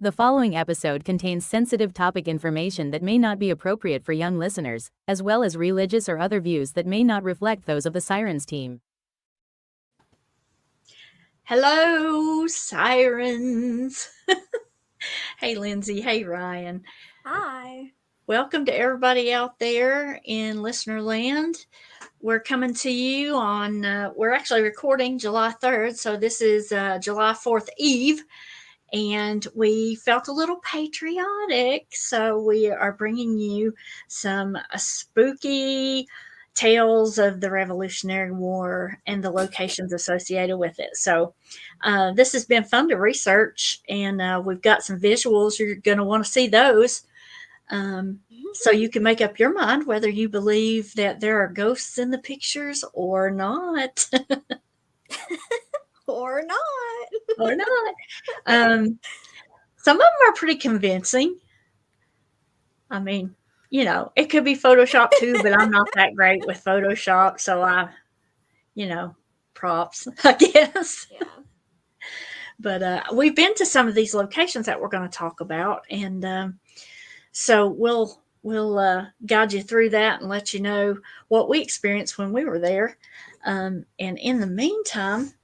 The following episode contains sensitive topic information that may not be appropriate for young listeners, as well as religious or other views that may not reflect those of the Sirens team. Hello, Sirens. Hey, Lindsay. Hey, Ryan. Hi. Welcome to everybody out there in listener land. We're coming to you on, we're actually recording July 3rd, so this is July 4th Eve, and we felt a little patriotic, so we are bringing you some spooky tales of the Revolutionary War and the locations associated with it. So this has been fun to research, and we've got some visuals. You're going to want to see those. So you can make up your mind whether you believe that there are ghosts in the pictures or not. Or not. Or not. Some of them are pretty convincing. I mean, you know, it could be Photoshop too, but I'm not that great with Photoshop, so props, I guess. Yeah. But we've been to some of these locations that we're going to talk about, and so we'll guide you through that and let you know what we experienced when we were there. And in the meantime,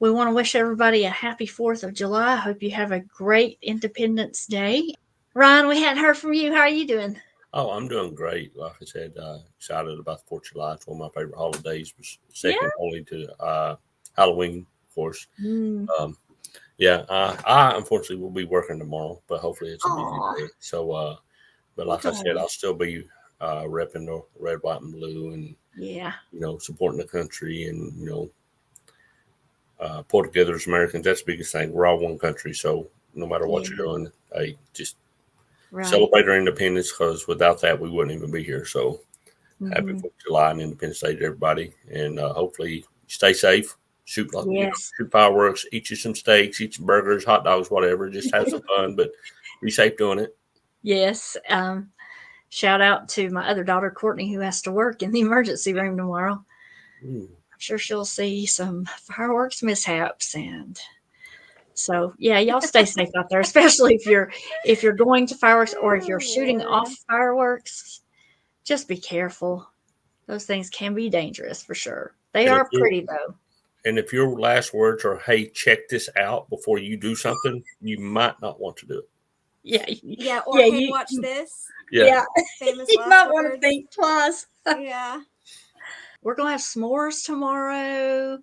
we want to wish everybody a happy 4th of July. I hope you have a great Independence Day. Ryan, we hadn't heard from you. How are you doing? Oh, I'm doing great. Like I said, excited about the 4th of July. It's one of my favorite holidays, second only to Halloween, of course. I unfortunately will be working tomorrow, but hopefully it's a busy day. So, but like I said, I'll still be repping the red, white, and blue, and supporting the country, and pull together as Americans. That's the biggest thing. We're all one country, so no matter what you're doing, just celebrate our independence, because without that, we wouldn't even be here. So happy 4th of July and Independence Day to everybody, and hopefully stay safe. Shoot fireworks, eat you some steaks, eat some burgers, hot dogs, whatever. Just have some fun, but be safe doing it. Yes. Shout out to my other daughter, Courtney, who has to work in the emergency room tomorrow. I'm sure she'll see some fireworks mishaps, and so y'all stay safe out there, especially if you're going to fireworks or if you're shooting off fireworks. Just be careful. Those things can be dangerous for sure. They are pretty though. And if your last words are, "Hey, check this out," before you do something, you might not want to do it. Yeah. Or hey, watch this. Yeah. Famous you might want to think twice. Yeah. We're gonna have s'mores tomorrow.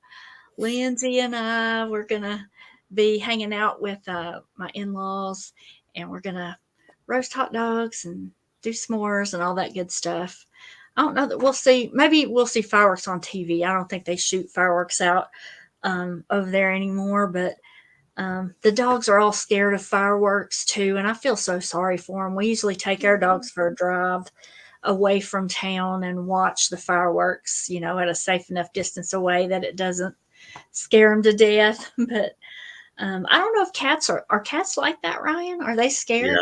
Lindsay and I, we're gonna be hanging out with my in-laws, and we're gonna roast hot dogs and do s'mores and all that good stuff. I don't know that we'll see. Maybe we'll see fireworks on TV. I don't think they shoot fireworks out over there anymore. But the dogs are all scared of fireworks too, and I feel so sorry for them. We usually take our dogs for a drive away from town and watch the fireworks, at a safe enough distance away that it doesn't scare them to death. But I don't know if cats are cats like that, Ryan? Are they scared?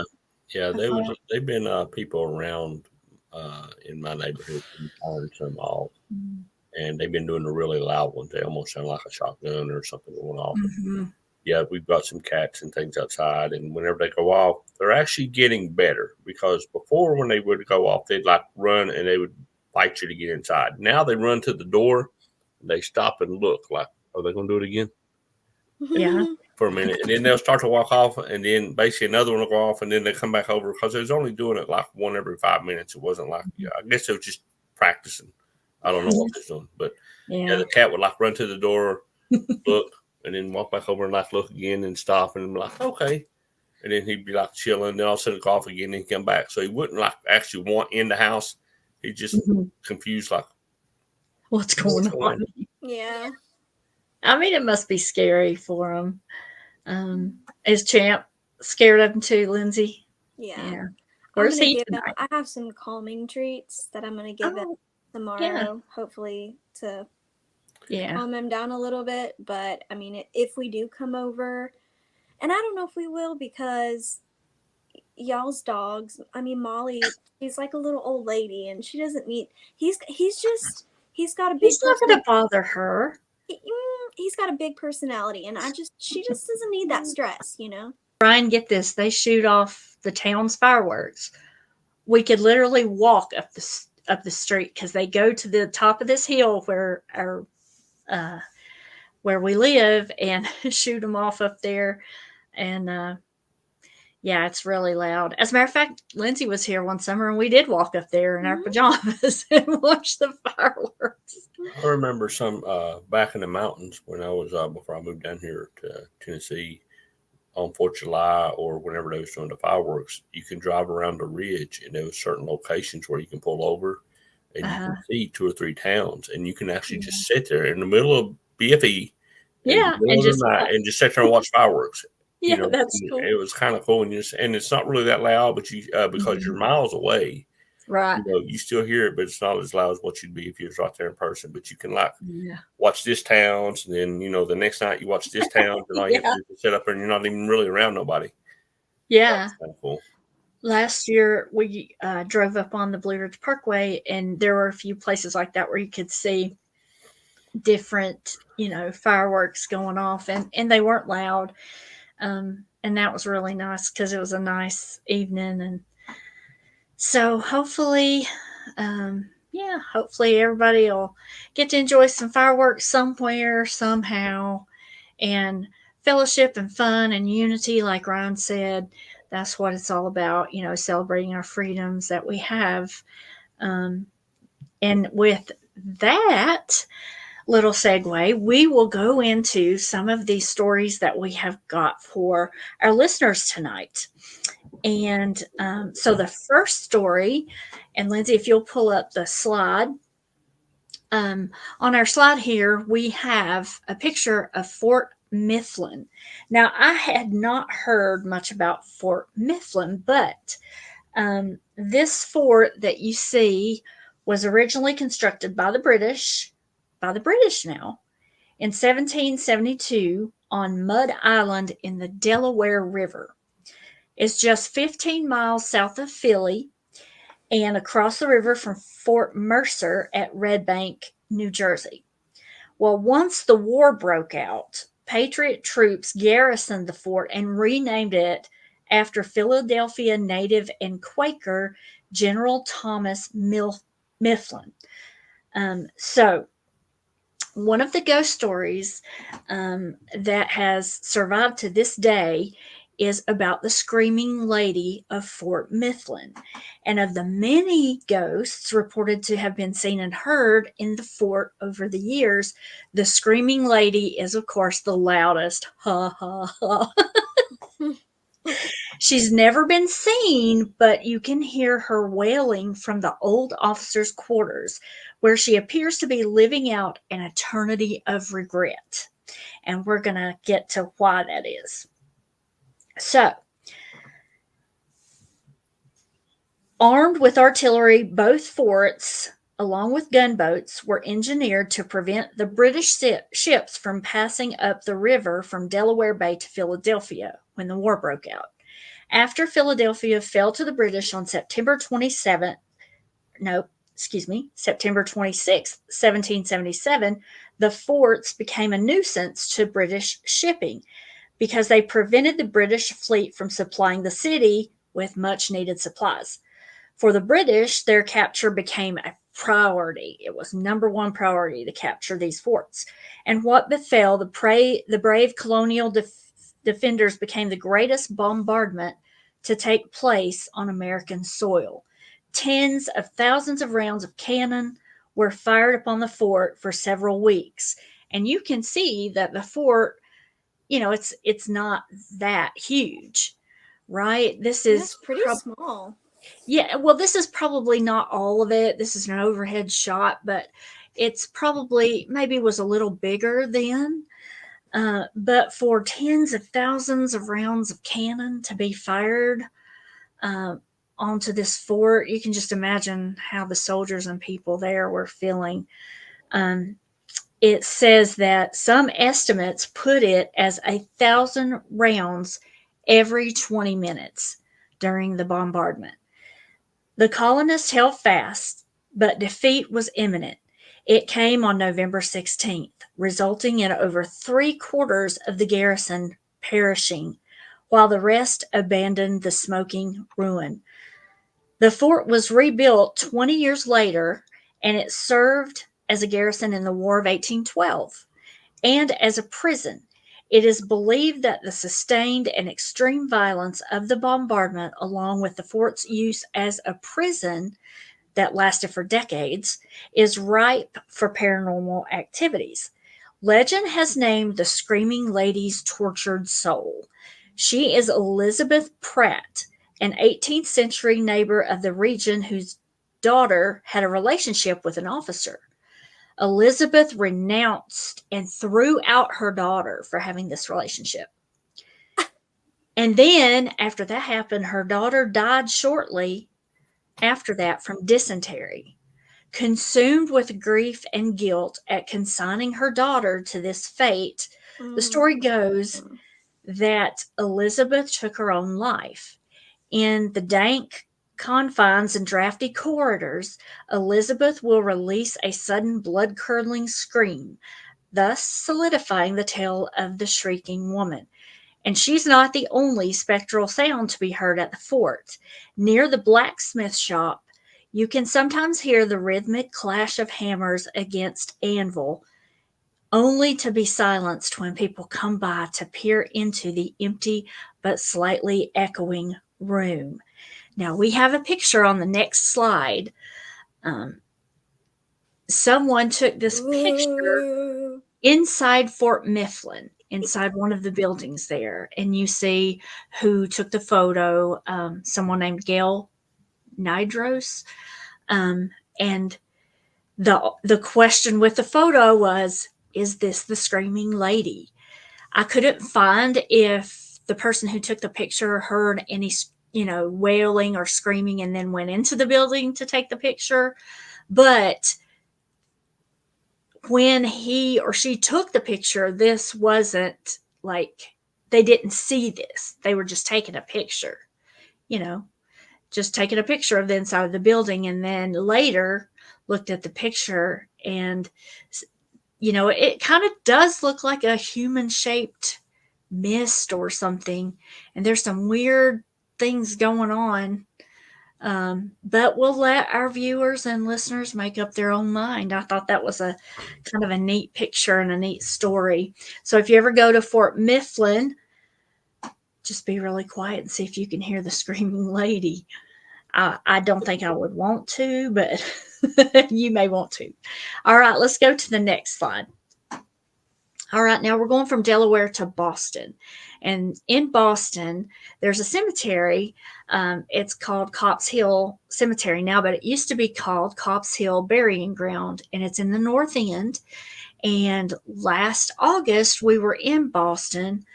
Yeah. They've been people around in my neighborhood who fired some off, and they've been doing the really loud ones. They almost sound like a shotgun or something going off. Yeah, we've got some cats and things outside, and whenever they go off, they're actually getting better, because before, when they would go off, they'd like run and they would fight you to get inside. Now they run to the door, and they stop and look like, are they going to do it again? Yeah. For a minute, and then they'll start to walk off, and then basically another one will go off, and then they come back over, because they was only doing it like one every 5 minutes. It wasn't like, I guess they were just practicing. I don't know what they're doing, but the cat would like run to the door, look, and then walk back over and like look again and stop and be like, okay. And then he'd be like chilling. Then all of a sudden go off again and he'd come back. So he wouldn't like actually want in the house. He just confused, like, what's going on? Yeah. I mean, it must be scary for him. Is Champ scared of him too, Lindsay? Yeah. Where's he? I have some calming treats that I'm going to give him tomorrow, hopefully to calm him down a little bit. But I mean, if we do come over, and I don't know if we will, because y'all's dogs, I mean, Molly, she's like a little old lady, and she doesn't need, he's got a big, he's not going to bother her. He's got a big personality, and she just doesn't need that stress, Brian, get this, they shoot off the town's fireworks. We could literally walk up the street because they go to the top of this hill where we live and shoot them off up there. And yeah, it's really loud. As a matter of fact, Lindsay was here one summer and we did walk up there in our pajamas and watch the fireworks. I remember some back in the mountains when I was before I moved down here to Tennessee on 4th of July or whenever they was doing the fireworks. You can drive around the ridge and there was certain locations where you can pull over and you can see 2 or 3 towns and you can actually just sit there in the middle of BFE and just sit there and watch fireworks. Yeah, that's cool. It was kind of cool, and it's not really that loud, but you because you're miles away, right? You still hear it, but it's not as loud as what you'd be if you was right there in person. But you can watch this towns, and then the next night you watch this town, and all you have to do is sit up there, and you're not even really around nobody. Yeah, kind of cool. Last year we drove up on the Blue Ridge Parkway, and there were a few places like that where you could see different, fireworks going off, and they weren't loud. And that was really nice because it was a nice evening. And so hopefully everybody will get to enjoy some fireworks somewhere, somehow, and fellowship and fun and unity, like Ryan said. That's what it's all about, celebrating our freedoms that we have. And with that little segue, we will go into some of these stories that we have got for our listeners tonight. And so the first story, and Lindsay, if you'll pull up the slide, on our slide here, we have a picture of Fort Mifflin. Now, I had not heard much about Fort Mifflin, but this fort that you see was originally constructed by the British now, in 1772 on Mud Island in the Delaware River. It's just 15 miles south of Philly and across the river from Fort Mercer at Red Bank, New Jersey. Well, once the war broke out, Patriot troops garrisoned the fort and renamed it after Philadelphia native and Quaker General Thomas Mifflin. So one of the ghost stories that has survived to this day is about the Screaming Lady of Fort Mifflin. And of the many ghosts reported to have been seen and heard in the fort over the years, the Screaming Lady is, of course, the loudest. Ha, ha, ha. She's never been seen, but you can hear her wailing from the old officers' quarters, where she appears to be living out an eternity of regret. And we're going to get to why that is. So, armed with artillery, both forts, along with gunboats, were engineered to prevent the British ships from passing up the river from Delaware Bay to Philadelphia when the war broke out. After Philadelphia fell to the British on September 26, 1777, the forts became a nuisance to British shipping because they prevented the British fleet from supplying the city with much needed supplies. For the British, their capture became a priority. It was number one priority to capture these forts. And what befell the brave colonial defenders became the greatest bombardment to take place on American soil. Tens of thousands of rounds of cannon were fired upon the fort for several weeks. And you can see that the fort, it's not that huge, right? This is pretty small. Yeah, well, this is probably not all of it. This is an overhead shot, but it's probably maybe was a little bigger then. But for tens of thousands of rounds of cannon to be fired onto this fort, you can just imagine how the soldiers and people there were feeling. It says that some estimates put it as 1,000 rounds every 20 minutes during the bombardment. The colonists held fast, but defeat was imminent. It came on November 16th, resulting in over 3/4 of the garrison perishing, while the rest abandoned the smoking ruin. The fort was rebuilt 20 years later, and it served as a garrison in the War of 1812 and as a prison. It is believed that the sustained and extreme violence of the bombardment, along with the fort's use as a prison that lasted for decades, is ripe for paranormal activities. Legend has named the Screaming Lady's tortured soul. She is Elizabeth Pratt, an 18th century neighbor of the region whose daughter had a relationship with an officer. Elizabeth renounced and threw out her daughter for having this relationship. And then, after that happened, her daughter died shortly after that from dysentery. Consumed with grief and guilt at consigning her daughter to this fate, the story goes that Elizabeth took her own life. In the dank confines and drafty corridors, Elizabeth will release a sudden blood-curdling scream, thus solidifying the tale of the shrieking woman. And she's not the only spectral sound to be heard at the fort. Near the blacksmith shop, you can sometimes hear the rhythmic clash of hammers against anvil, only to be silenced when people come by to peer into the empty but slightly echoing room. Now, we have a picture on the next slide. Someone took this picture inside Fort Mifflin, inside one of the buildings there, and you see who took the photo, someone named Gail Nidros. And the question with the photo was, is this the Screaming Lady? I couldn't find if the person who took the picture heard any, wailing or screaming and then went into the building to take the picture. But when he or she took the picture, this wasn't like, they didn't see this. They were just taking a picture, just taking a picture of the inside of the building, and then later looked at the picture, and it kind of does look like a human-shaped mist or something, and there's some weird things going on. But we'll let our viewers and listeners make up their own mind. I thought that was a kind of a neat picture and a neat story. So if you ever go to Fort Mifflin, just be really quiet and see if you can hear the Screaming Lady. I don't think I would want to, but you may want to. All right, let's go to the next slide. All right, now we're going from Delaware to Boston. And in Boston, there's a cemetery. It's called Copp's Hill Cemetery now, but it used to be called Copp's Hill Burying Ground, and it's in the North End. And last August, we were in Boston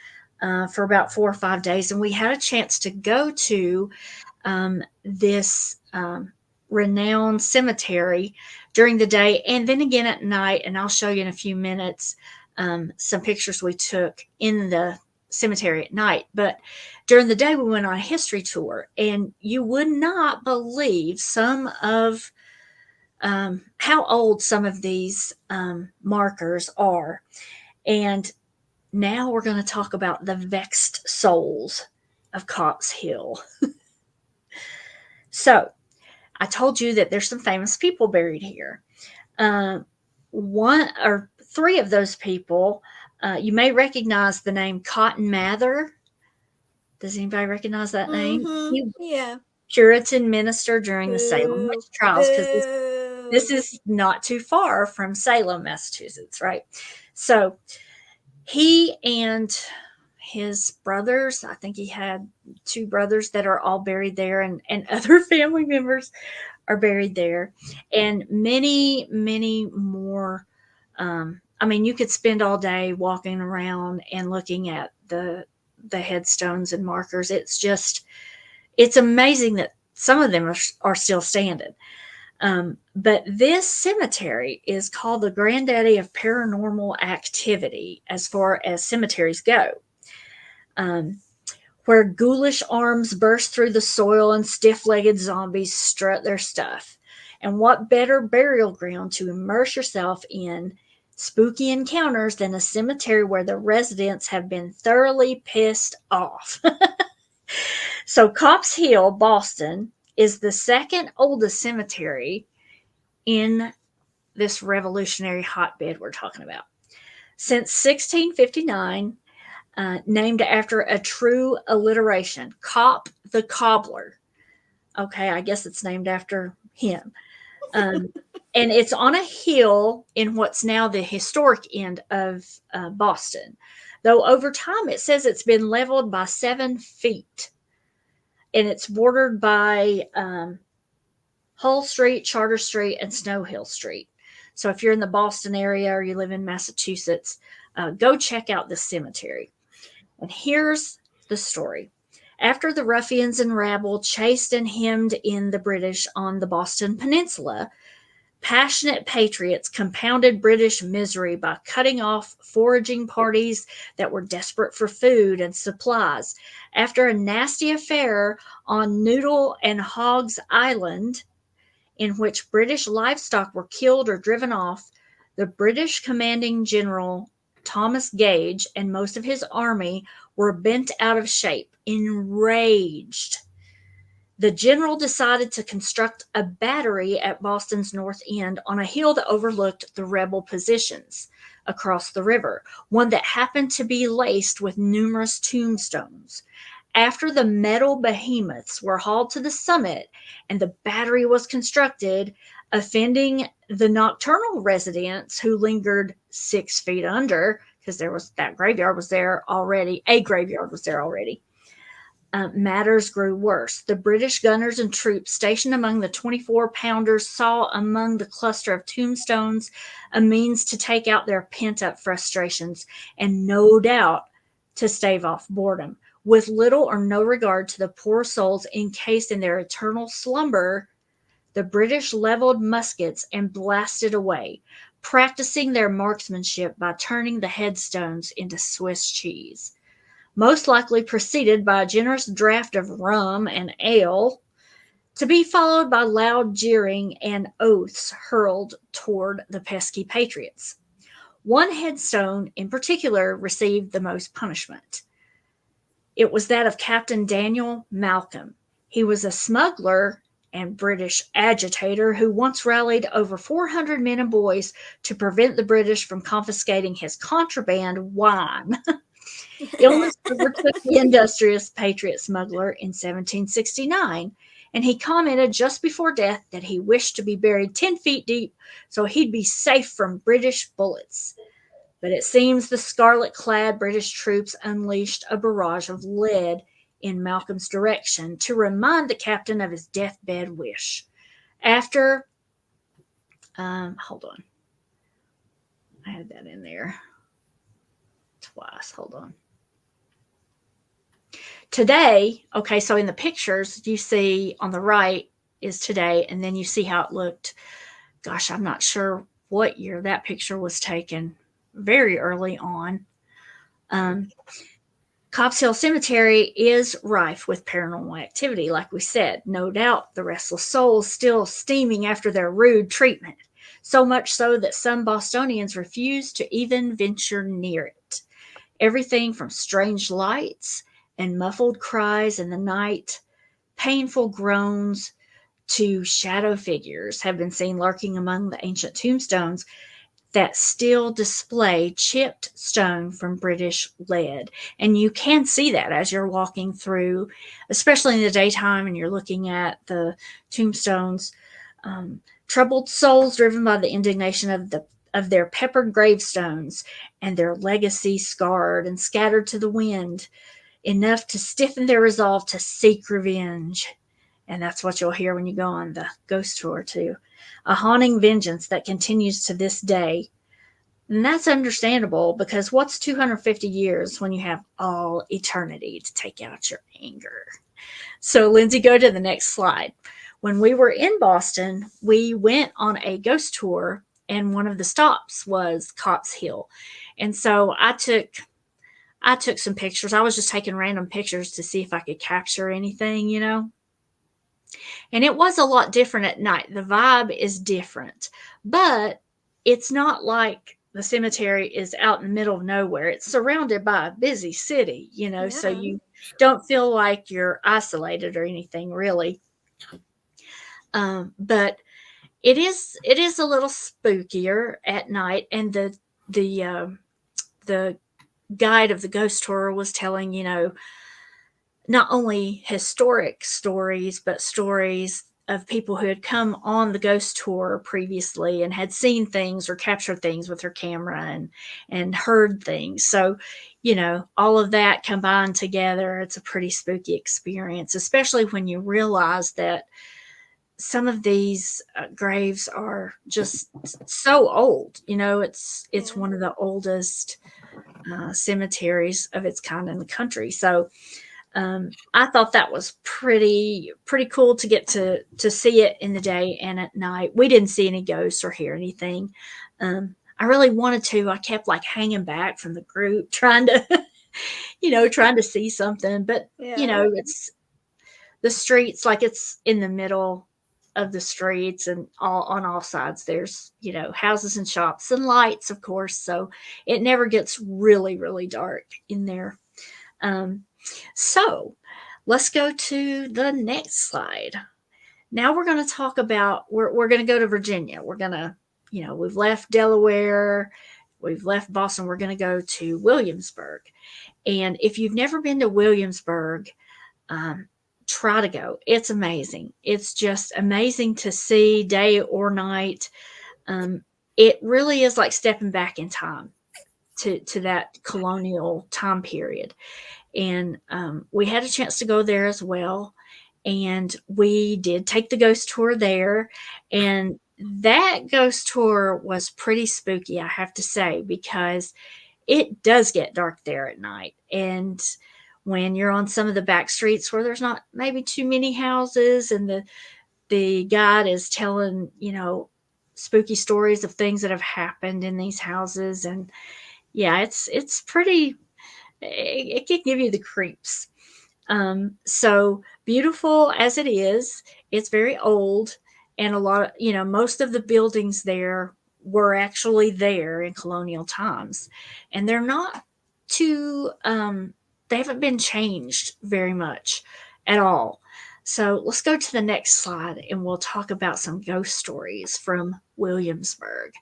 for about 4 or 5 days, and we had a chance to go to this renowned cemetery during the day and then again at night. And I'll show you in a few minutes some pictures we took in the cemetery at night. But during the day, we went on a history tour, and you would not believe some of how old some of these markers are. And now we're going to talk about the vexed souls of Copp's Hill. So I told you that there's some famous people buried here. One or three of those people, you may recognize the name Cotton Mather. Does anybody recognize that name? Yeah. Puritan minister during the Salem witch trials, because this is not too far from Salem, Massachusetts, right? So he and his brothers, I think he had 2 brothers that are all buried there, and other family members are buried there, and many, many more. You could spend all day walking around and looking at the headstones and markers. It's amazing that some of them are still standing. But this cemetery is called the granddaddy of paranormal activity as far as cemeteries go. Where ghoulish arms burst through the soil and stiff-legged zombies strut their stuff. And what better burial ground to immerse yourself in spooky encounters than a cemetery where the residents have been thoroughly pissed off. So Copp's Hill, Boston, is the second oldest cemetery in this revolutionary hotbed we're talking about. Since 1659, named after a true alliteration, Cop the Cobbler. Okay, I guess it's named after him. And it's on a hill in what's now the historic end of Boston. Though over time it says it's been leveled by 7 feet. And it's bordered by Hull Street, Charter Street, and Snow Hill Street. So if you're in the Boston area or you live in Massachusetts, go check out this cemetery. And here's the story. After the ruffians and rabble chased and hemmed in the British on the Boston Peninsula, passionate patriots compounded British misery by cutting off foraging parties that were desperate for food and supplies. After a nasty affair on Noodle and Hogs Island, in which British livestock were killed or driven off, the British commanding general Thomas Gage and most of his army were bent out of shape, enraged. The general decided to construct a battery at Boston's north end on a hill that overlooked the rebel positions across the river, one that happened to be laced with numerous tombstones. After the metal behemoths were hauled to the summit and the battery was constructed, offending the nocturnal residents who lingered 6 feet under, because there was that graveyard was there already, a graveyard was there already. Matters grew worse. The British gunners and troops stationed among the 24-pounders saw among the cluster of tombstones a means to take out their pent-up frustrations and no doubt to stave off boredom. With little or no regard to the poor souls encased in their eternal slumber, the British leveled muskets and blasted away, practicing their marksmanship by turning the headstones into Swiss cheese. Most likely preceded by a generous draught of rum and ale, to be followed by loud jeering and oaths hurled toward the pesky patriots. One headstone in particular received the most punishment. It was that of Captain Daniel Malcolm. He was a smuggler and British agitator who once rallied over 400 men and boys to prevent the British from confiscating his contraband wine. Illness overtook the industrious patriot smuggler in 1769, and he commented just before death that he wished to be buried 10 feet deep so he'd be safe from British bullets. But it seems the scarlet-clad British troops unleashed a barrage of lead in Malcolm's direction to remind the captain of his deathbed wish. After, hold on. I had that in there twice. Hold on. Today, okay, so in the pictures, you see on the right is today, and then you see how it looked. Gosh, I'm not sure what year that picture was taken. Very early on. Copp's Hill Cemetery is rife with paranormal activity, like we said. No doubt the restless souls still steaming after their rude treatment. So much so that some Bostonians refuse to even venture near it. Everything from strange lights and muffled cries in the night, painful groans, to shadow figures have been seen lurking among the ancient tombstones that still display chipped stone from British lead. And you can see that as you're walking through, especially in the daytime, and you're looking at the tombstones. Troubled souls driven by the indignation of their peppered gravestones and their legacy scarred and scattered to the wind, enough to stiffen their resolve to seek revenge. And that's what you'll hear when you go on the ghost tour too. A haunting vengeance that continues to this day. And that's understandable, because what's 250 years when you have all eternity to take out your anger? So, Lindsay, go to the next slide. When we were in Boston, we went on a ghost tour, and one of the stops was Copp's Hill. And so I took some pictures. I was just taking random pictures to see if I could capture anything, you know. And it was a lot different at night. The vibe is different, but it's not like the cemetery is out in the middle of nowhere. It's surrounded by a busy city, so you don't feel like you're isolated or anything really. But it is a little spookier at night, and the guide of the ghost tour was telling, not only historic stories, but stories of people who had come on the ghost tour previously and had seen things or captured things with their camera and heard things. So, all of that combined together, it's a pretty spooky experience, especially when you realize that some of these graves are just so old. It's one of the oldest cemeteries of its kind in the country. So I thought that was pretty cool to get to see it in the day and at night. We didn't see any ghosts or hear anything. I really wanted to. I kept like hanging back from the group, trying to, trying to see something. But it's the streets, like it's in the middle of the streets, and on all sides there's houses and shops and lights, of course. So it never gets really, really dark in there. So let's go to the next slide. Now we're going to talk about, we're going to go to Virginia. We're going to, we've left Delaware, we've left Boston. We're going to go to Williamsburg. And if you've never been to Williamsburg, try to go. It's amazing. It's just amazing to see day or night. It really is like stepping back in time to that colonial time period. And we had a chance to go there as well. And we did take the ghost tour there. And that ghost tour was pretty spooky, I have to say, because it does get dark there at night. And when you're on some of the back streets where there's not maybe too many houses, and the guide is telling, spooky stories of things that have happened in these houses. And yeah, it's pretty, it can give you the creeps. So beautiful as it is, it's very old, and a lot of, most of the buildings there were actually there in colonial times, and they're not too, they haven't been changed very much at all. So let's go to the next slide and we'll talk about some ghost stories from Williamsburg.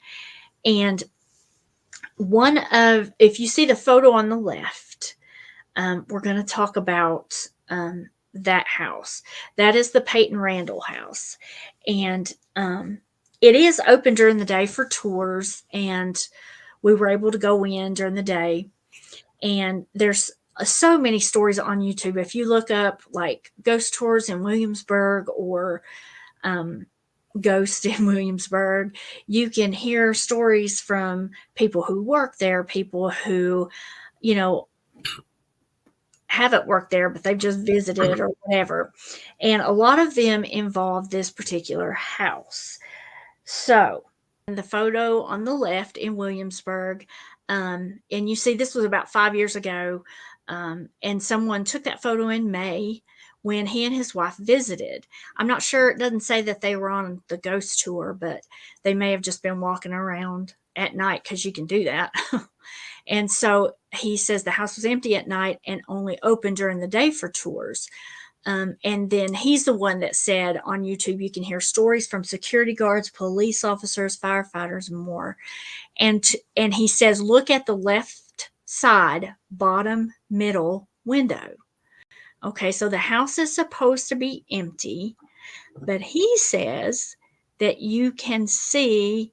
And if you see the photo on the left, we're going to talk about that house. That is the Peyton Randall house. And it is open during the day for tours, and we were able to go in during the day. And there's so many stories on YouTube. If you look up like ghost tours in Williamsburg or ghost in Williamsburg, you can hear stories from people who work there, people who, haven't worked there, but they've just visited or whatever. And a lot of them involve this particular house. So in the photo on the left in Williamsburg, and you see this was about 5 years ago, and someone took that photo in May when he and his wife visited. I'm not sure, it doesn't say that they were on the ghost tour, but they may have just been walking around at night, because you can do that. And so he says the house was empty at night and only open during the day for tours. And then he's the one that said on YouTube, you can hear stories from security guards, police officers, firefighters, and more. And he says, look at the left side, bottom middle window. Okay, so the house is supposed to be empty, but he says that you can see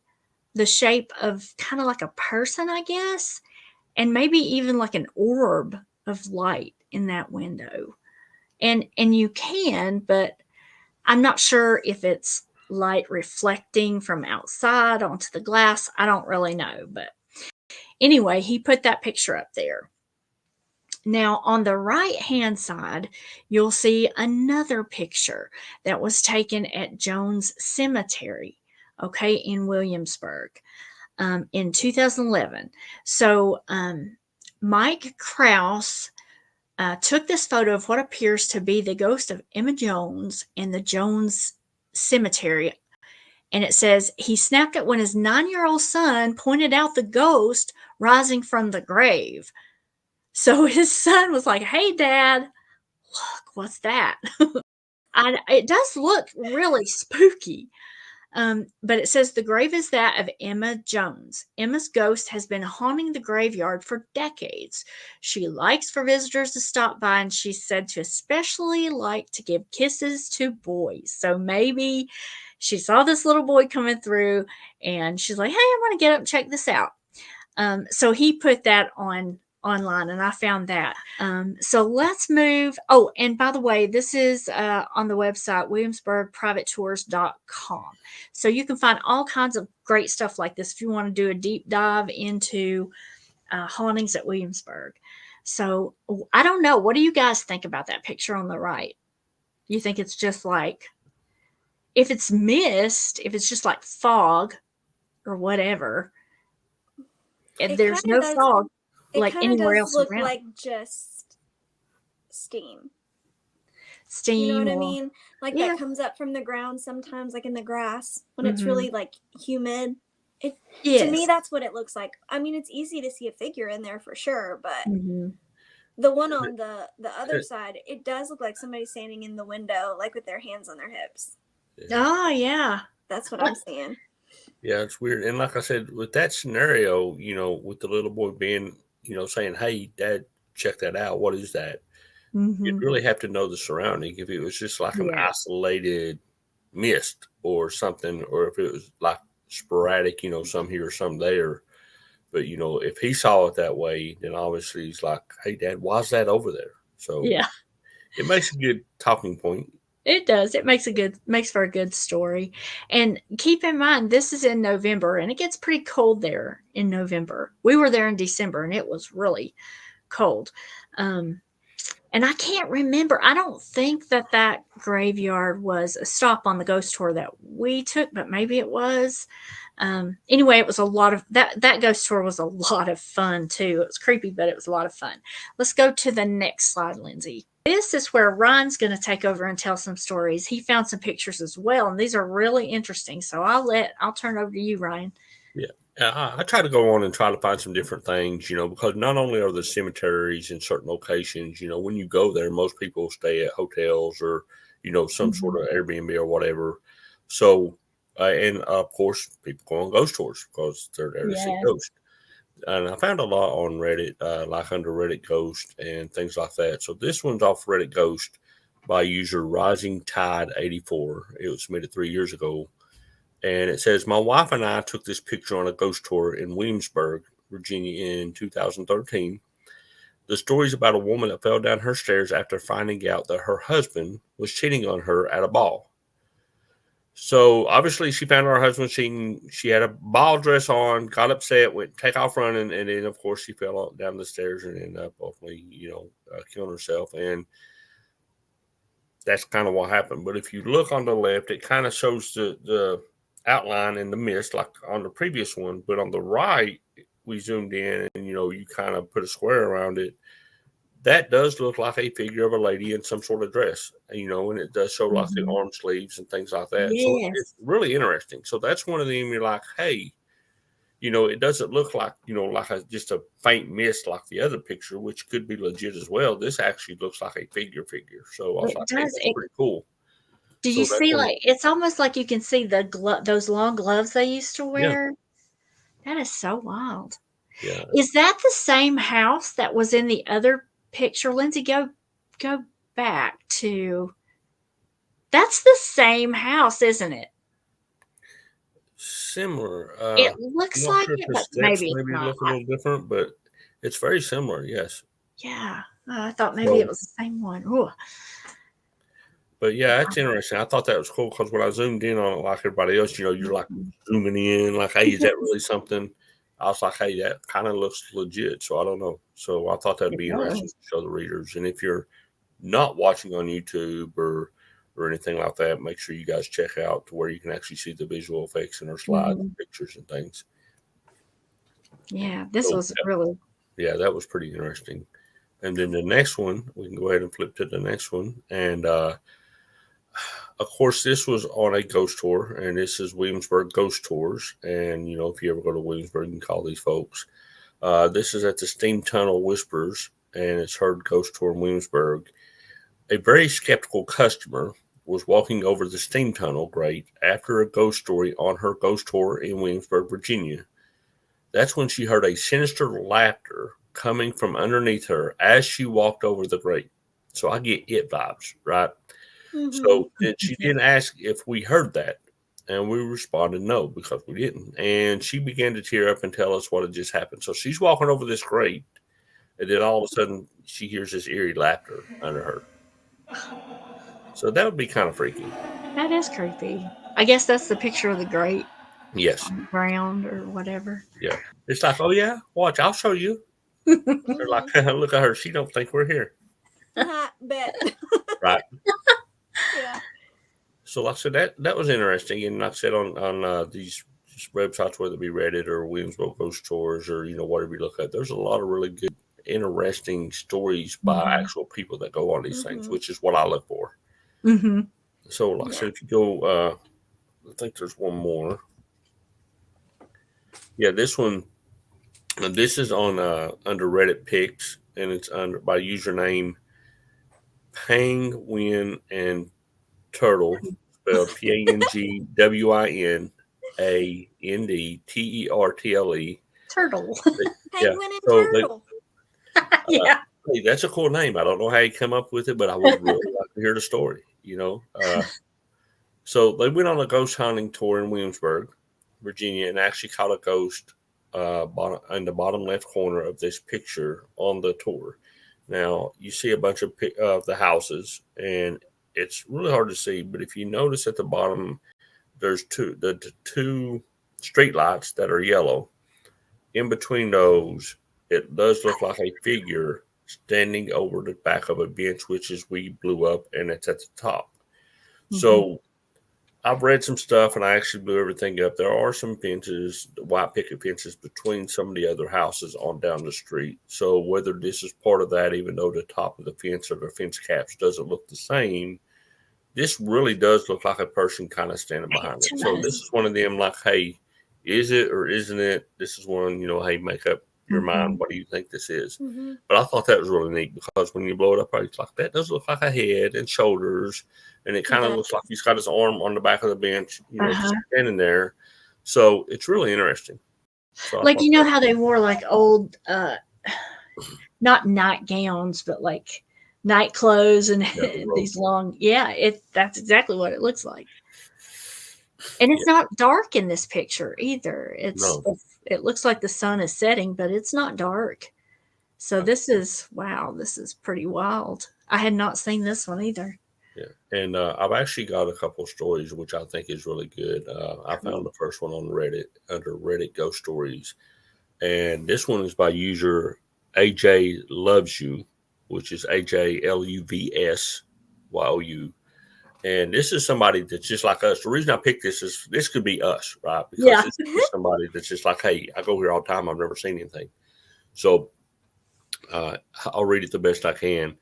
the shape of kind of like a person, I guess, and maybe even like an orb of light in that window. And you can, but I'm not sure if it's light reflecting from outside onto the glass. I don't really know. But anyway, he put that picture up there. Now, on the right-hand side, you'll see another picture that was taken at Jones Cemetery, okay, in Williamsburg. In 2011. So Mike Krause took this photo of what appears to be the ghost of Emma Jones in the Jones Cemetery And it says, he snapped it when his 9-year-old son pointed out the ghost rising from the grave. So his son was like, hey, Dad, look, what's that? It does look really spooky. But it says the grave is that of Emma Jones. Emma's ghost has been haunting the graveyard for decades. She likes for visitors to stop by, and she's said to especially like to give kisses to boys. So maybe she saw this little boy coming through, and she's like, hey, I want to get up and check this out. So he put that online, and I found that. So let's move. Oh, and by the way, this is on the website williamsburgprivatetours.com. So you can find all kinds of great stuff like this if you want to do a deep dive into hauntings at Williamsburg. So I don't know. What do you guys think about that picture on the right? You think it's just like, if it's mist, if it's just like fog or whatever, if there's no fog, like anywhere else look around. Like just steam. You know what I mean? Like that comes up from the ground sometimes, like in the grass when it's really like humid. To me, that's what it looks like. I mean, it's easy to see a figure in there for sure, but the one on the other side, it does look like somebody standing in the window, like with their hands on their hips. Oh yeah, that's what I'm seeing. Yeah, it's weird. And like I said, with that scenario, with the little boy being, saying, hey, Dad, check that out. What is that? You'd really have to know the surrounding. If it was just like an isolated mist or something, or if it was like sporadic, some here, some there. But, if he saw it that way, then obviously he's like, hey, Dad, why's that over there? So it makes a good talking point. It does. It makes for a good story. And keep in mind, this is in November, and it gets pretty cold there in November. We were there in December, and it was really cold. And I can't remember. I don't think that graveyard was a stop on the ghost tour that we took, but maybe it was. Anyway, it was a lot of that ghost tour was a lot of fun too. It was creepy, but it was a lot of fun. Let's go to the next slide, Lindsay. This is where Ryan's going to take over and tell some stories. He found some pictures as well, and these are really interesting. So I'll turn over to you, Ryan. Yeah. I try to go on and try to find some different things, because not only are there cemeteries in certain locations, when you go there, most people stay at hotels or, some sort of Airbnb or whatever. So, and of course, people go on ghost tours because they're there to see ghosts. And I found a lot on Reddit, like under Reddit Ghost and things like that. So this one's off Reddit Ghost by user Rising Tide 84. It was submitted 3 years ago. And it says, my wife and I took this picture on a ghost tour in Williamsburg, Virginia in 2013. The story is about a woman that fell down her stairs after finding out that her husband was cheating on her at a ball. So obviously she found her husband cheating. She had a ball dress on, got upset, went take off running, and then of course she fell down the stairs and ended up ultimately, killing herself. And that's kind of what happened. But if you look on the left, it kind of shows the outline in the mist like on the previous one. But on the right, we zoomed in and, you kind of put a square around it. That does look like a figure of a lady in some sort of dress, and it does show like the arm sleeves and things like that. Yes. So it's really interesting. So that's one of them you're like, hey, it doesn't look like, like just a faint mist like the other picture, which could be legit as well. This actually looks like a figure. So I was like, hey, that's pretty cool. Do you see it's almost like you can see those long gloves they used to wear? Yeah. That is so wild. Yeah. Is that the same house that was in the other picture? Lindsay, go back to. That's the same house, isn't it? Similar. It looks like it, but maybe not. Look a little different, but it's very similar. Yes. Yeah, I thought maybe it was the same one. Ooh. But yeah, that's interesting. I thought that was cool because when I zoomed in on it, like everybody else, you're like zooming in, like, hey, is that really something? I was like, hey, that kind of looks legit. So I don't know. So I thought that'd be interesting to show the readers. And if you're not watching on YouTube or anything like that, make sure you guys check out to where you can actually see the visual effects and our slides and pictures and things. Yeah, this was really. Yeah, that was pretty interesting. And then the next one, we can go ahead and flip to the next one. And of course, this was on a ghost tour, and this is Williamsburg Ghost Tours. And, if you ever go to Williamsburg, you can call these folks. This is at the Steam Tunnel Whispers, and it's Heard Ghost Tour in Williamsburg. A very skeptical customer was walking over the steam tunnel grate after a ghost story on her ghost tour in Williamsburg, Virginia. That's when she heard a sinister laughter coming from underneath her as she walked over the grate. So I get it vibes, right? So she didn't ask if we heard that. And we responded no, because we didn't. And she began to tear up and tell us what had just happened. So she's walking over this grate, and then all of a sudden she hears this eerie laughter under her. So that would be kind of freaky. That is creepy. I guess that's the picture of the grate. Yes. On the ground or whatever. Yeah. It's like, oh yeah, watch, I'll show you. They're like, look at her. She don't think we're here. Bet. Right. Yeah. So like I said, that was interesting. And like I said, on these websites, whether it be Reddit or Williamsburg Ghost Tours or, whatever you look at, there's a lot of really good, interesting stories by actual people that go on these things, which is what I look for. So like I said, if you go, I think there's one more. Yeah, this one, this is on under Reddit Picks, and it's under by username Penguin and Turtle, spelled PANGWINANDTERTLE. Turtle. Penguin and Turtle. Yeah. Hey, that's a cool name. I don't know how you come up with it, but I would really like to hear the story, So they went on a ghost hunting tour in Williamsburg, Virginia, and actually caught a ghost in the bottom left corner of this picture on the tour. Now, you see a bunch of the houses, and it's really hard to see, but if you notice at the bottom, there's two street lights that are yellow. In between those, it does look like a figure standing over the back of a bench, which is we blew up, and it's at the top. So I've read some stuff, and I actually blew everything up. There are some fences, white picket fences, between some of the other houses on down the street. So whether this is part of that, even though the top of the fence or the fence caps doesn't look the same, this really does look like a person kind of standing behind it. So this is one of them like, hey, is it or isn't it? This is one, hey, make up your mind. What do you think this is? But I thought that was really neat, because when you blow it up, it's like, that does look like a head and shoulders. And it kind of looks like he's got his arm on the back of the bench, just standing there. So it's really interesting. So like, how they wore like old, not nightgowns, but like night clothes and these long. Yeah, that's exactly what it looks like. And it's not dark in this picture either. It looks like the sun is setting, but it's not dark. So this is pretty wild. I had not seen this one either. Yeah, and I've actually got a couple of stories, which I think is really good. I found the first one on Reddit under Reddit Ghost Stories, and this one is by user AJ Loves You, which is AJLUVSYOU. And this is somebody that's just like us. The reason I picked this is this could be us, right? Because this is somebody that's just like, hey, I go here all the time. I've never seen anything. So I'll read it the best I can.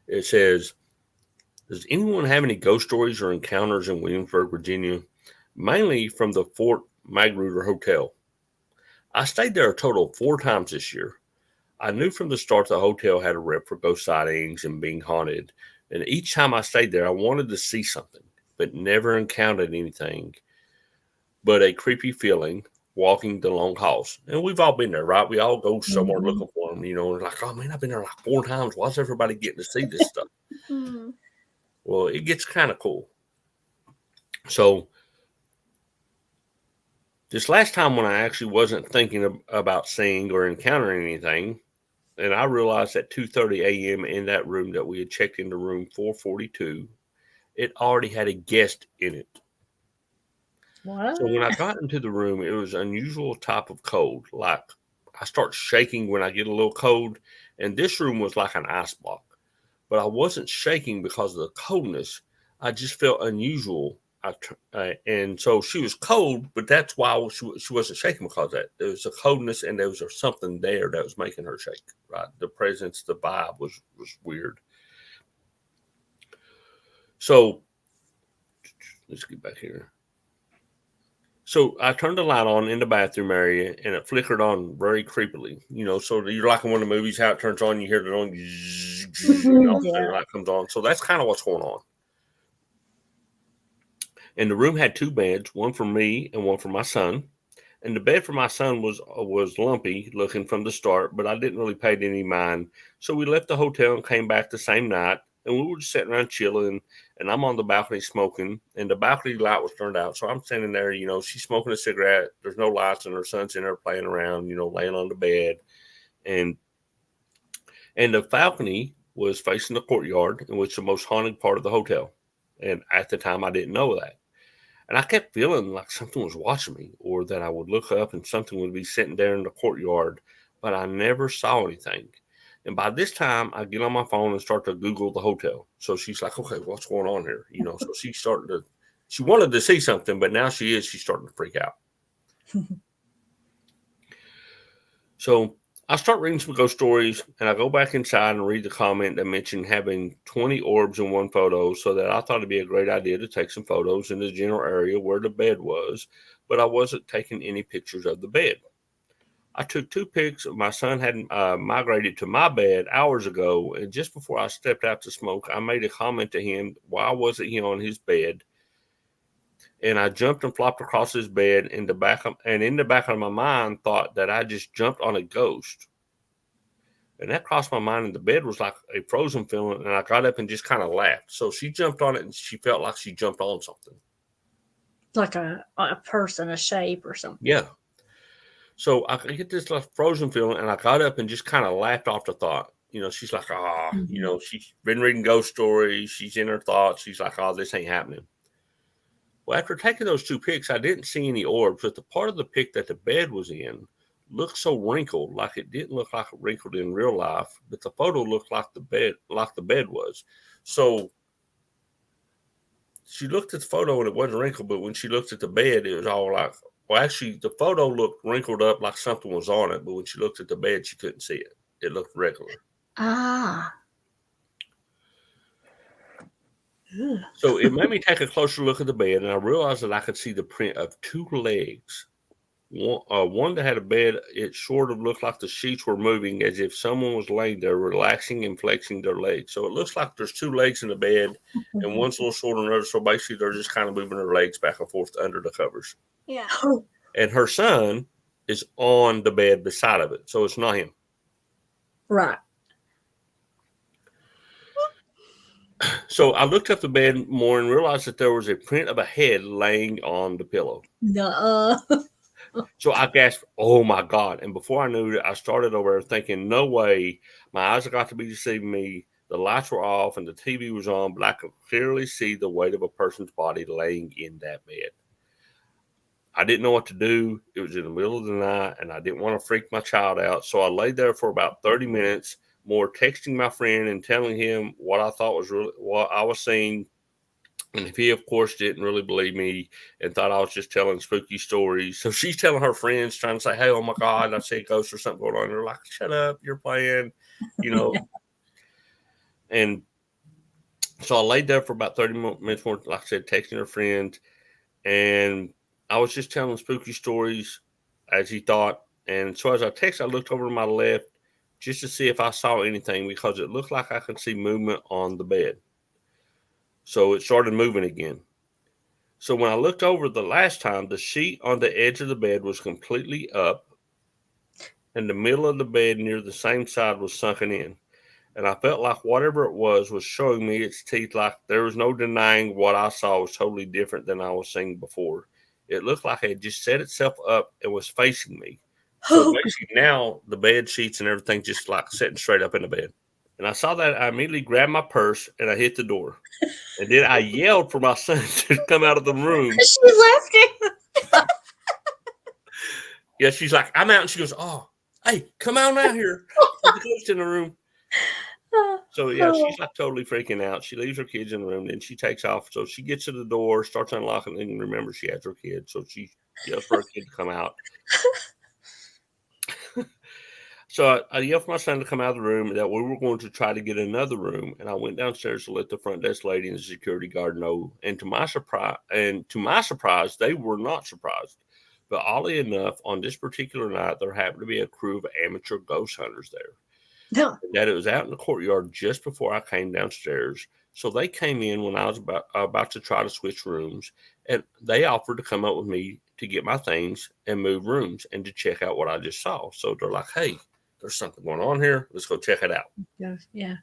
It says, does anyone have any ghost stories or encounters in Williamsburg, Virginia? Mainly from the Fort Magruder Hotel. I stayed there a total of 4 times this year. I knew from the start the hotel had a rep for ghost sightings and being haunted. And each time I stayed there, I wanted to see something, but never encountered anything but a creepy feeling walking the long halls. And we've all been there, right? We all go somewhere looking for them, and like, oh man, I've been there like 4 times. Why's everybody getting to see this stuff? Well, it gets kind of cool. So this last time when I actually wasn't thinking about seeing or encountering anything, and I realized at 2:30 a.m. in that room that we had checked into room 442, it already had a guest in it. What? So when I got into the room, it was an unusual type of cold. Like I start shaking when I get a little cold, and this room was like an ice block. But I wasn't shaking because of the coldness. I just felt unusual. And so she was cold, but that's why she wasn't shaking, because of that. There was a coldness, and there was something there that was making her shake, right? The presence, the vibe was weird. So let's get back here. So I turned the light on in the bathroom area, and it flickered on very creepily. So you're like in one of the movies, how it turns on, you hear the on, the light comes on. So that's kind of what's going on. And the room had 2 beds, one for me and one for my son. And the bed for my son was lumpy looking from the start, but I didn't really pay any mind. So we left the hotel and came back the same night. And we were just sitting around chilling, and I'm on the balcony smoking, and the balcony light was turned out. So I'm standing there, she's smoking a cigarette. There's no lights, and her son's in there playing around, laying on the bed. And the balcony was facing the courtyard, and was the most haunted part of the hotel. And at the time, I didn't know that. And I kept feeling like something was watching me, or that I would look up and something would be sitting there in the courtyard, but I never saw anything. And by this time, I get on my phone and start to Google the hotel. So she's like, okay, what's going on here? So she wanted to see something, but now she's starting to freak out. So I start reading some ghost stories, and I go back inside and read the comment that mentioned having 20 orbs in one photo, so that I thought it'd be a great idea to take some photos in the general area where the bed was, but I wasn't taking any pictures of the bed. I took 2 pics. My son had migrated to my bed hours ago, and just before I stepped out to smoke, I made a comment to him, why wasn't he on his bed? And I jumped and flopped across his bed in the back of my mind thought that I just jumped on a ghost. And that crossed my mind, and the bed was like a frozen feeling, and I got up and just kind of laughed. So she jumped on it, and she felt like she jumped on something. Like a person, a shape or something. Yeah. So I get this like frozen feeling, and I got up and just kind of laughed off the thought. She's like, she's been reading ghost stories. She's in her thoughts. She's like, this ain't happening. Well, after taking those 2 pics, I didn't see any orbs, but the part of the pic that the bed was in looked so wrinkled, like it didn't look like it wrinkled in real life, but the photo looked like the bed was. So she looked at the photo and it wasn't wrinkled, but when she looked at the bed, it was all like, well, actually, the photo looked wrinkled up like something was on it, but when she looked at the bed, she couldn't see it. It looked regular. Ah. So it made me take a closer look at the bed, and I realized that I could see the print of 2 legs. One that had a bed, it sort of looked like the sheets were moving as if someone was laying there relaxing and flexing their legs. So it looks like there's 2 legs in the bed, and one's a little shorter than the other. So basically, they're just kind of moving their legs back and forth under the covers. Yeah. And her son is on the bed beside of it. So it's not him. Right. So I looked up the bed more and realized that there was a print of a head laying on the pillow. Nuh-uh. So I gasped, oh my God. And before I knew it, I started over thinking, no way. My eyes got to be deceiving me. The lights were off and the TV was on, but I could clearly see the weight of a person's body laying in that bed. I didn't know what to do. It was in the middle of the night, and I didn't want to freak my child out. So I laid there for about 30 minutes, more texting my friend and telling him what I thought was really what I was seeing. And if he, of course, didn't really believe me and thought I was just telling spooky stories. So she's telling her friends, trying to say, hey, oh my God, I see a ghost or something going on. And they're like, shut up, you're playing, And so I laid there for about 30 minutes more, like I said, texting her friends. And I was just telling spooky stories as he thought. And so as I texted, I looked over to my left just to see if I saw anything because it looked like I could see movement on the bed. So it started moving again. So when I looked over the last time, the sheet on the edge of the bed was completely up, and the middle of the bed near the same side was sunken in. And I felt like whatever it was showing me its teeth, like there was no denying what I saw was totally different than I was seeing before. It looked like it had just set itself up and was facing me. So basically now the bed sheets and everything just like sitting straight up in the bed. And I saw that, I immediately grabbed my purse and I hit the door. And then I yelled for my son to come out of the room. She left him. Yeah, she's like, I'm out. And she goes, oh, hey, come on out here. There's a ghost in the room. So, yeah, she's like totally freaking out. She leaves her kids in the room. Then she takes off. So she gets to the door, starts unlocking, and remember she has her kids. So she yells for her kid to come out. So I yelled for my son to come out of the room, that we were going to try to get another room. And I went downstairs to let the front desk lady and the security guard know. And to my surprise, they were not surprised. But oddly enough, on this particular night, there happened to be a crew of amateur ghost hunters there. No. That it was out in the courtyard just before I came downstairs. So they came in when I was about to try to switch rooms, and they offered to come up with me to get my things and move rooms and to check out what I just saw. So they're like, hey, there's something going on here. Let's go check it out. Yeah.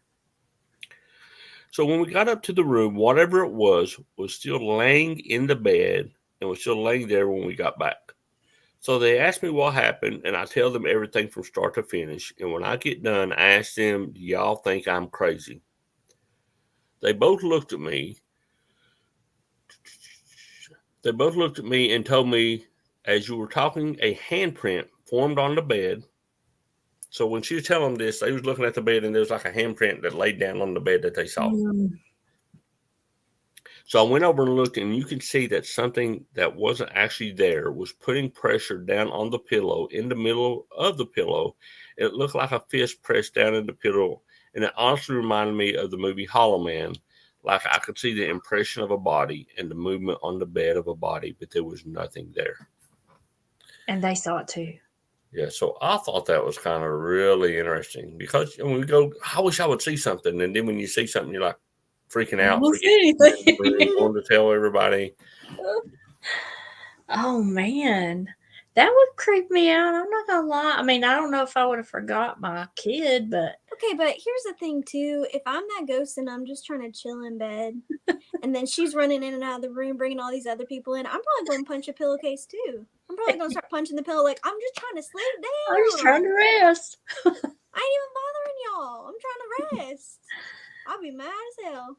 So when we got up to the room, whatever it was still laying in the bed and was still laying there when we got back. So they asked me what happened, and I tell them everything from start to finish. And when I get done, I ask them, do y'all think I'm crazy? They both looked at me. And told me, as you were talking, a handprint formed on the bed. So when she was telling them this, they was looking at the bed, and there was like a handprint that laid down on the bed that they saw. So I went over and looked, and you can see that something that wasn't actually there was putting pressure down on the pillow, in the middle of the pillow. It looked like a fist pressed down in the pillow, and it honestly reminded me of the movie Hollow Man. Like I could see the impression of a body and the movement on the bed of a body, but there was nothing there. And they saw it too. Yeah, so I thought that was kind of really interesting, because when we go, I wish I would see something, and then when you see something, you're like freaking out, going to tell everybody. Oh man, that would creep me out. I'm not gonna lie. I mean, I don't know if I would have forgot my kid, but okay. But here's the thing too: if I'm that ghost and I'm just trying to chill in bed, and then she's running in and out of the room, bringing all these other people in, I'm probably going to punch a pillowcase too. I'm probably going to start punching the pillow like, I'm just trying to sleep down. I'm just trying to rest. I ain't even bothering y'all. I'm trying to rest. I'll be mad as hell.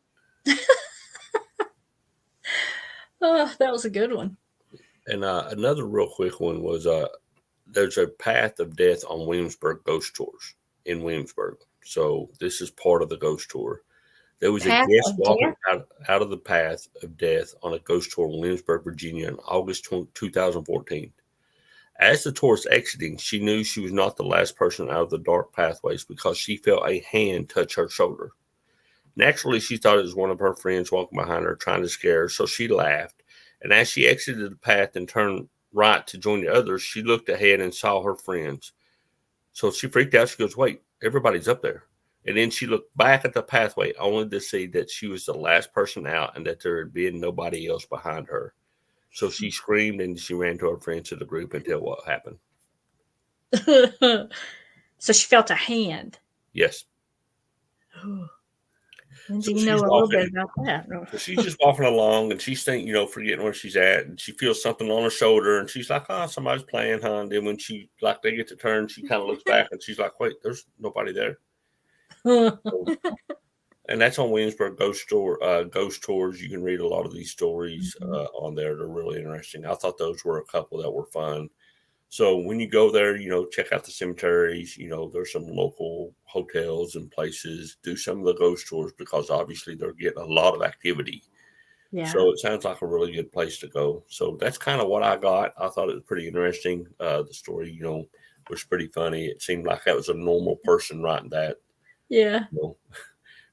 Oh, that was a good one. And another real quick one was there's a path of death on Williamsburg ghost tours in Williamsburg. So this is part of the ghost tour. There was a guest walking out of the path of death on a ghost tour in Williamsburg, Virginia in August 2014. As the tour was exiting, she knew she was not the last person out of the dark pathways because she felt a hand touch her shoulder. Naturally, she thought it was one of her friends walking behind her trying to scare her, so she laughed. And as she exited the path and turned right to join the others, she looked ahead and saw her friends. So she freaked out. She goes, wait, everybody's up there. And then she looked back at the pathway only to see that she was the last person out and that there had been nobody else behind her. So she screamed and she ran to her friends to the group and tell what happened. So she felt a hand. Yes. Oh. So you know a little bit about that. So she's just walking along and she's thinking, forgetting where she's at, and she feels something on her shoulder and she's like, oh, somebody's playing, huh? And then when they get to turn, she kind of looks back and she's like, wait, there's nobody there. And that's on Williamsburg Ghost Tours. You can read a lot of these stories on there. They're really interesting. I thought those were a couple that were fun. So when you go there, check out the cemeteries. There's some local hotels and places. Do some of the ghost tours because obviously they're getting a lot of activity. Yeah. So it sounds like a really good place to go. So that's kind of what I got. I thought it was pretty interesting. The story, was pretty funny. It seemed like that was a normal person writing that. Yeah.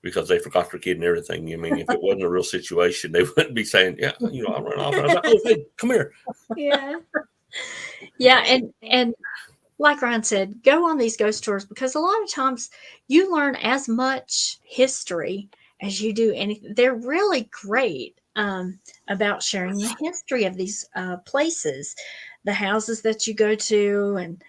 Because they forgot their kid and everything. I mean, if it wasn't a real situation, they wouldn't be saying, yeah, I run off. And I was like, oh, hey, come here. Yeah. Yeah, and like Ryan said, go on these ghost tours because a lot of times you learn as much history as you do anything. They're really great about sharing the history of these places, the houses that you go to, and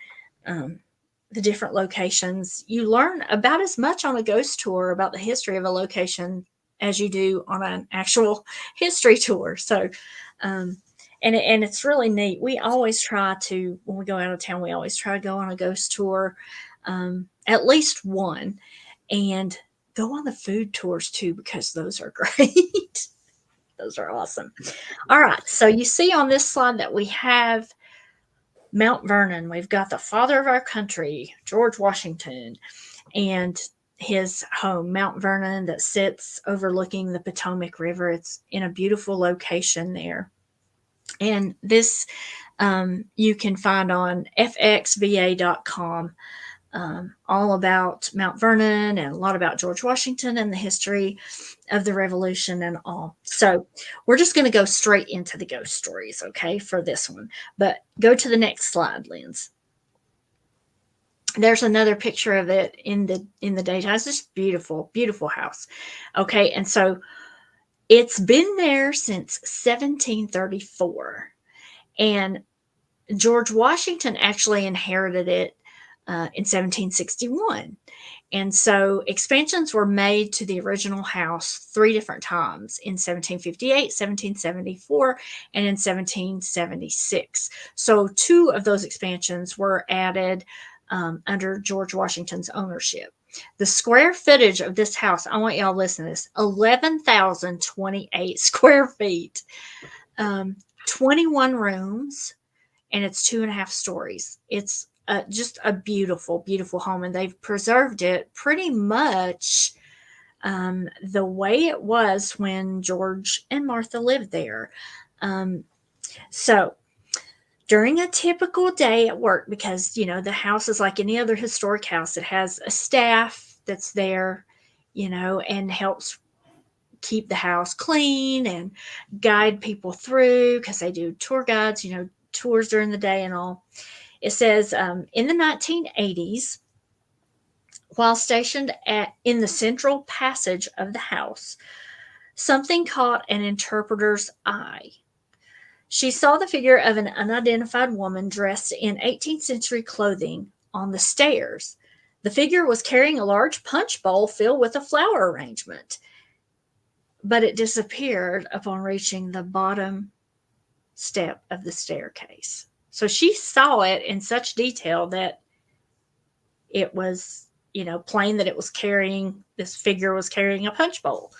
the different locations. You learn about as much on a ghost tour about the history of a location as you do on an actual history tour. So, and it's really neat. We always try to, when we go out of town, we always try to go on a ghost tour, at least one, and go on the food tours too, because those are great. Those are awesome. All right. So you see on this slide that we have Mount Vernon. We've got the father of our country, George Washington, and his home, Mount Vernon, that sits overlooking the Potomac River. It's in a beautiful location there. And this you can find on fxva.com. all about Mount Vernon and a lot about George Washington and the history of the Revolution and all. So we're just going to go straight into the ghost stories, okay, for this one. But go to the next slide, Linz. There's another picture of it in the daytime. It's just beautiful, beautiful house. Okay, and so it's been there since 1734, and George Washington actually inherited it in 1761. And so expansions were made to the original house 3 different times, in 1758, 1774, and in 1776. So 2 of those expansions were added under George Washington's ownership. The square footage of this house, I want y'all to listen to this, 11,028 square feet, 21 rooms, and it's 2.5 stories. It's just a beautiful, beautiful home, and they've preserved it pretty much the way it was when George and Martha lived there. So during a typical day at work, because, you know, the house is like any other historic house, it has a staff that's there, you know, and helps keep the house clean and guide people through, because they do tour guides, you know, tours during the day and all. It says in the 1980s, while stationed in the central passage of the house, something caught an interpreter's eye. She saw the figure of an unidentified woman dressed in 18th century clothing on the stairs. The figure was carrying a large punch bowl filled with a flower arrangement, but it disappeared upon reaching the bottom step of the staircase. So she saw it in such detail that it was, you know, plain that it was carrying, this figure was carrying a punch bowl.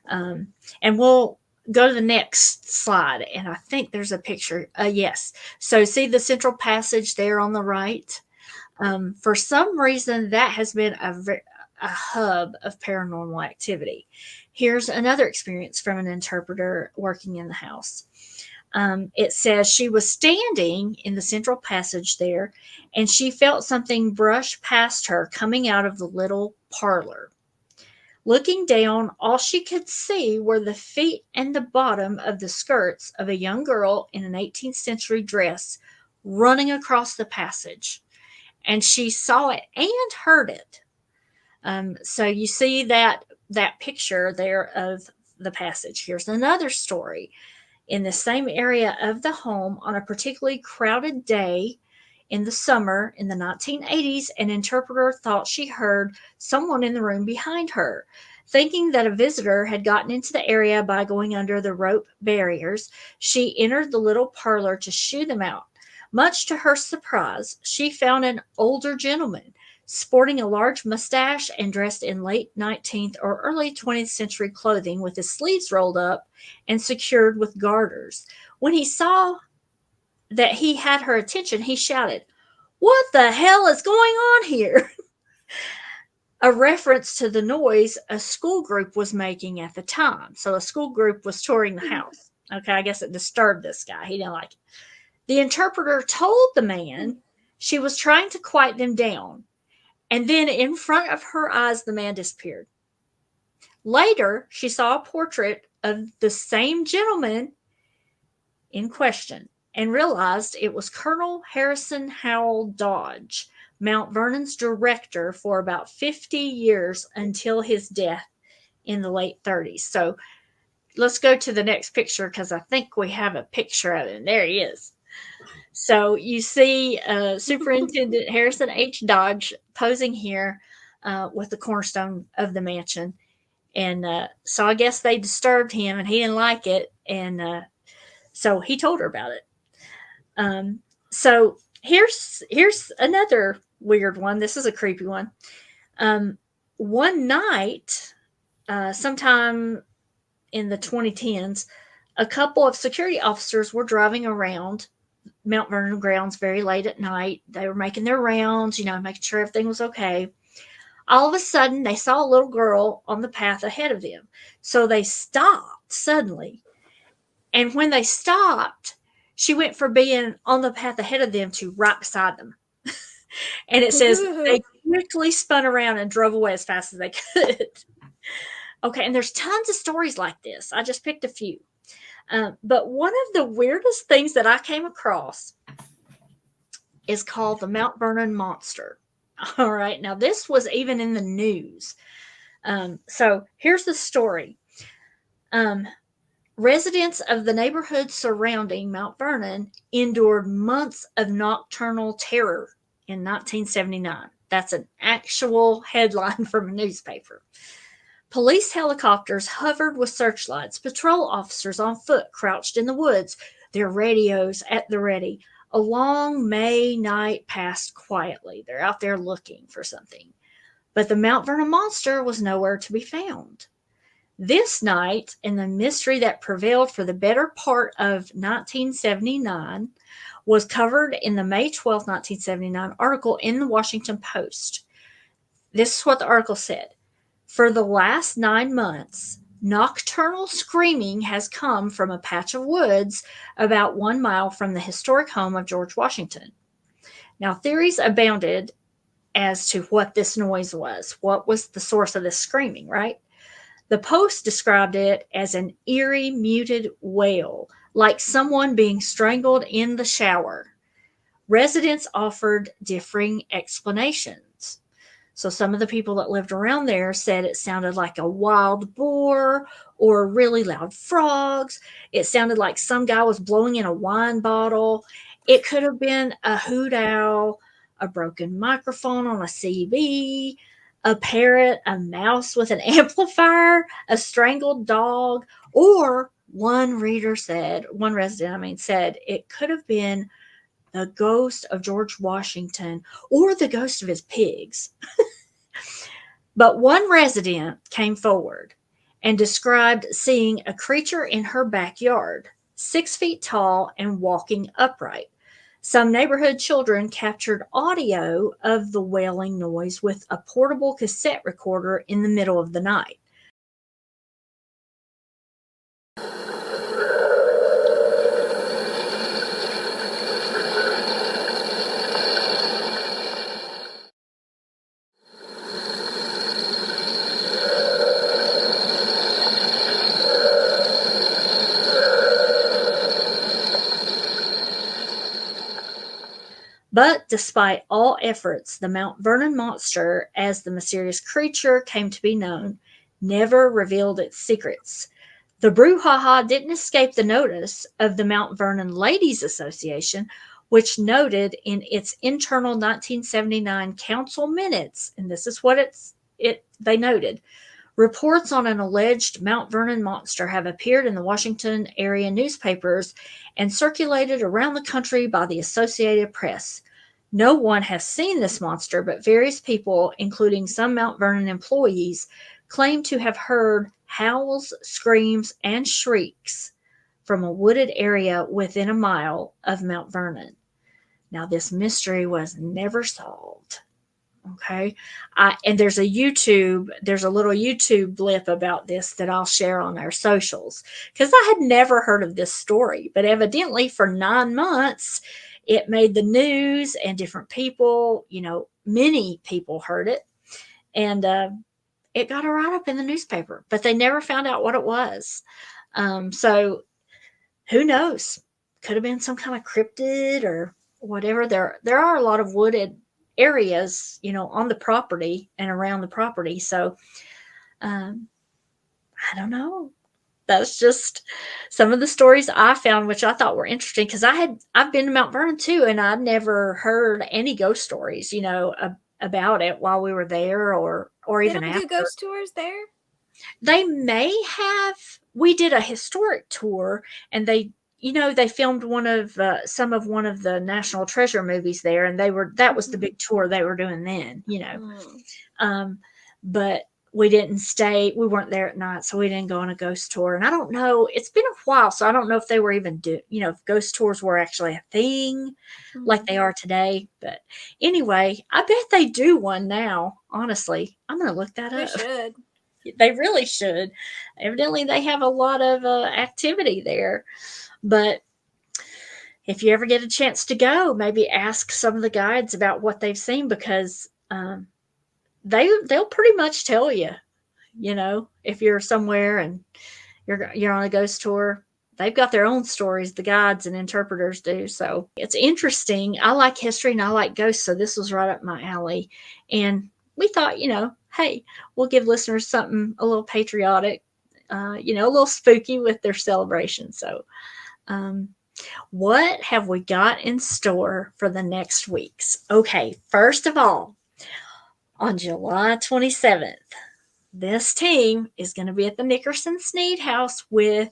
And we'll go to the next slide, and I think there's a picture. Yes. So see the central passage there on the right? For some reason, that has been a hub of paranormal activity. Here's another experience from an interpreter working in the house. It says she was standing in the central passage there, and she felt something brush past her coming out of the little parlor. Looking down, all she could see were the feet and the bottom of the skirts of a young girl in an 18th century dress running across the passage. And she saw it and heard it. So you see that picture there of the passage. Here's another story. In the same area of the home, on a particularly crowded day in the summer in the 1980s, an interpreter thought she heard someone in the room behind her. Thinking that a visitor had gotten into the area by going under the rope barriers, she entered the little parlor to shoo them out. Much to her surprise, she found an older gentleman sporting a large mustache and dressed in late 19th or early 20th century clothing, with his sleeves rolled up and secured with garters. When he saw that he had her attention, he shouted, "What the hell is going on here?" A reference to the noise a school group was making at the time. So a school group was touring the house. Okay, I guess it disturbed this guy. He didn't like it. The interpreter told the man she was trying to quiet them down, and then in front of her eyes, the man disappeared. Later, she saw a portrait of the same gentleman in question and realized it was Colonel Harrison Howell Dodge, Mount Vernon's director for about 50 years until his death in the late 30s. So let's go to the next picture, because I think we have a picture of him. There he is. So you see Superintendent Harrison H. Dodge posing here with the cornerstone of the mansion. And so I guess they disturbed him and he didn't like it. And so he told her about it. So here's another weird one. This is a creepy one. One night, sometime in the 2010s, a couple of security officers were driving around Mount Vernon grounds very late at night. They were making their rounds, you know, making sure everything was okay. All of a sudden, they saw a little girl on the path ahead of them. So they stopped suddenly. And when they stopped, she went from being on the path ahead of them to right beside them. And it says quickly spun around and drove away as fast as they could. Okay, and there's tons of stories like this. I just picked a few. But one of the weirdest things that I came across is called the Mount Vernon Monster. All right, now this was even in the news. So here's the story. Residents of the neighborhood surrounding Mount Vernon endured months of nocturnal terror in 1979. That's an actual headline from a newspaper. Police helicopters hovered with searchlights, patrol officers on foot crouched in the woods, their radios at the ready. A long May night passed quietly. They're out there looking for something. But the Mount Vernon monster was nowhere to be found. This night, and the mystery that prevailed for the better part of 1979, was covered in the May 12, 1979 article in the Washington Post. This is what the article said. For the last 9 months, nocturnal screaming has come from a patch of woods about 1 mile from the historic home of George Washington. Now, theories abounded as to what this noise was. What was the source of this screaming, right? The Post described it as an eerie, muted wail, like someone being strangled in the shower. Residents offered differing explanations. So some of the people that lived around there said it sounded like a wild boar or really loud frogs. It sounded like some guy was blowing in a wine bottle. It could have been a hoot owl, a broken microphone on a CB, a parrot, a mouse with an amplifier, a strangled dog, or one resident said it could have been the ghost of George Washington or the ghost of his pigs. But one resident came forward and described seeing a creature in her backyard, 6 feet tall and walking upright. Some neighborhood children captured audio of the wailing noise with a portable cassette recorder in the middle of the night. But despite all efforts, the Mount Vernon monster, as the mysterious creature came to be known, never revealed its secrets. The brouhaha didn't escape the notice of the Mount Vernon Ladies Association, which noted in its internal 1979 council minutes, and this is what they noted, reports on an alleged Mount Vernon monster have appeared in the Washington area newspapers and circulated around the country by the Associated Press. No one has seen this monster, but various people, including some Mount Vernon employees, claim to have heard howls, screams, and shrieks from a wooded area within a mile of Mount Vernon. Now, this mystery was never solved. Okay. And there's a little YouTube blip about this that I'll share on our socials because I had never heard of this story, but evidently for 9 months, it made the news and different people, many people heard it and it got a write up in the newspaper, but they never found out what it was. So who knows? Could have been some kind of cryptid or whatever. There are a lot of wooded areas, on the property and around the property. So, I don't know. That's just some of the stories I found, which I thought were interesting because I've been to Mount Vernon too, and I'd never heard any ghost stories, about it while we were there or even after. They don't do ghost tours there? They may have. We did a historic tour, and they filmed some of one of the National Treasure movies there, and that was the big tour they were doing then, but we didn't stay. We weren't there at night, so we didn't go on a ghost tour. And I don't know, it's been a while, so I don't know if they were even if ghost tours were actually a thing like they are today. But anyway, I bet they do one now. Honestly, I'm going to look that up. They should. They really should. Evidently, they have a lot of activity there. But if you ever get a chance to go, maybe ask some of the guides about what they've seen because they'll pretty much tell you, if you're somewhere and you're on a ghost tour. They've got their own stories, the guides and interpreters do. So it's interesting. I like history and I like ghosts, so this was right up my alley. And we thought, hey, we'll give listeners something a little patriotic, a little spooky with their celebration. So what have we got in store for the next weeks? Okay, first of all, on July 27th, this team is going to be at the Nickerson Sneed House with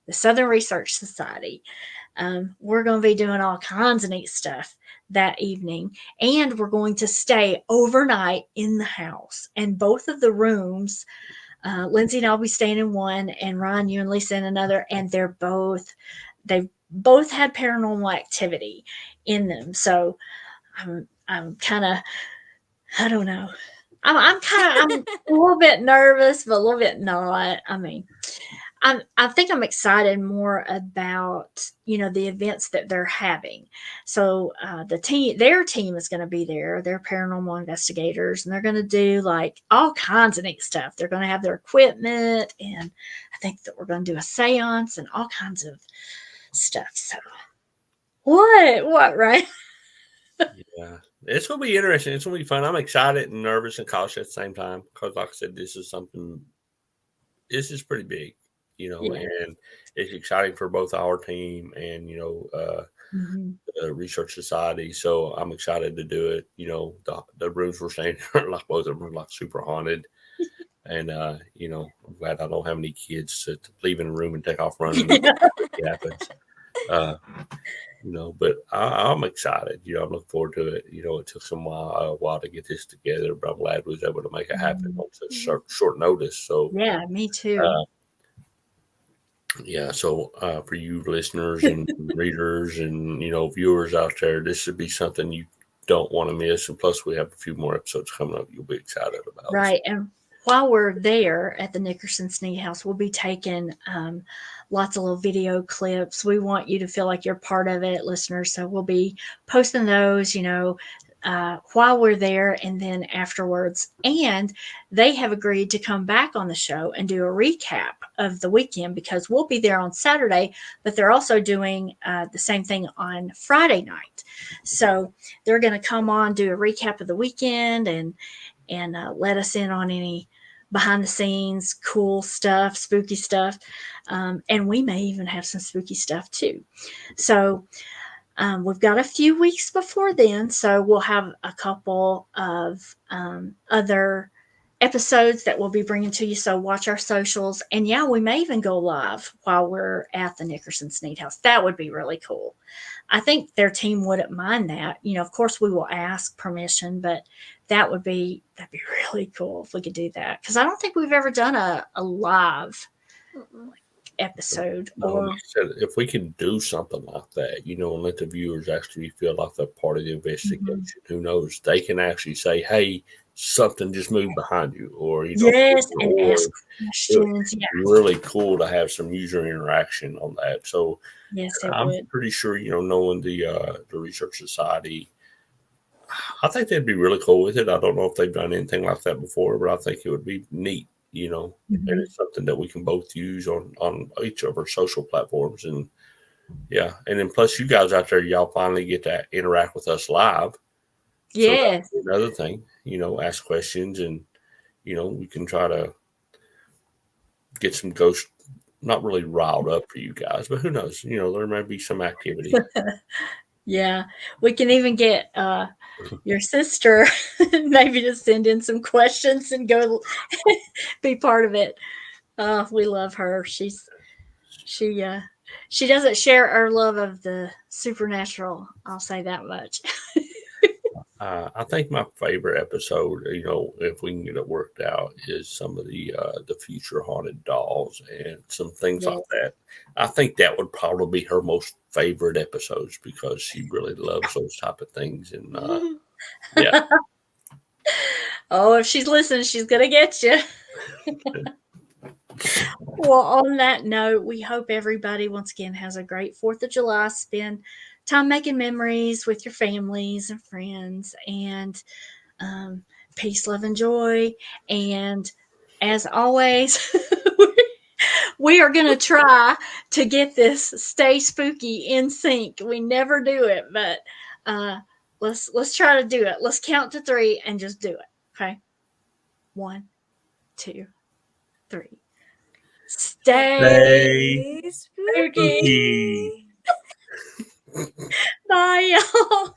the Southern Research Society. We're going to be doing all kinds of neat stuff that evening, and we're going to stay overnight in the house. And both of the rooms, Lindsay and I'll be staying in one, and Ryan, you and Lisa in another, and they've both had paranormal activity in them. So I'm kind of, I don't know. I'm a little bit nervous, but a little bit not. I mean, I think I'm excited more about, the events that they're having. So their team is going to be there. They're paranormal investigators, and they're going to do like all kinds of neat stuff. They're going to have their equipment, and I think that we're going to do a seance and all kinds of stuff. So what, right? Yeah. It's going to be interesting. It's going to be fun. I'm excited and nervous and cautious at the same time because, like I said, this is pretty big, and it's exciting for both our team and, the Research Society. So I'm excited to do it. The rooms we're staying in, like both of them are like super haunted. And, I'm glad I don't have any kids to leave in a room and take off running. It happens. But I'm excited. I look forward to it. It took a while to get this together, but I'm glad we was able to make it happen on such short notice. So yeah, me too. So for you listeners and readers and viewers out there, this should be something you don't want to miss. And plus, we have a few more episodes coming up you'll be excited about. Right, and while we're there at the Nickerson Sneed House, we'll be taking lots of little video clips. We want you to feel like you're part of it, listeners. So we'll be posting those, while we're there and then afterwards. And they have agreed to come back on the show and do a recap of the weekend because we'll be there on Saturday, but they're also doing the same thing on Friday night. So they're going to come on, do a recap of the weekend and let us in on any behind the scenes cool stuff, spooky stuff. And we may even have some spooky stuff too. So we've got a few weeks before then. So we'll have a couple of other episodes that we'll be bringing to you. So watch our socials. And we may even go live while we're at the Nickerson Sneed House. That would be really cool. I think their team wouldn't mind that. Of course we will ask permission, but that'd be really cool if we could do that. Because I don't think we've ever done a live episode. Like I said, if we can do something like that, and let the viewers actually feel like they're part of the investigation, who knows? They can actually say, hey, something just moved behind you, or and ask questions. It's really cool to have some user interaction on that. So yes, I'm pretty sure, knowing the Research Society, I think they'd be really cool with it. I don't know if they've done anything like that before, but I think it would be neat, and it's something that we can both use on each of our social platforms. And and then plus you guys out there, y'all finally get to interact with us live. Yes. So another thing, ask questions and, we can try to get some ghosts not really riled up for you guys, but who knows, there may be some activity. Yeah, we can even get your sister maybe to send in some questions and go be part of it. We love her. She doesn't share our love of the supernatural. I'll say that much. I think my favorite episode, if we can get it worked out, is some of the future haunted dolls and some things like that. I think that would probably be her most favorite episodes because she really loves those type of things. And oh, if she's listening, she's gonna get you. Well, on that note, we hope everybody once again has a great 4th of July. Spend time making memories with your families and friends, and peace, love, and joy. And as always, we are going to try to get this Stay Spooky in sync. We never do it, but let's try to do it. Let's count to 3 and just do it. Okay. 1, 2, 3. Stay spooky. Bye, y'all.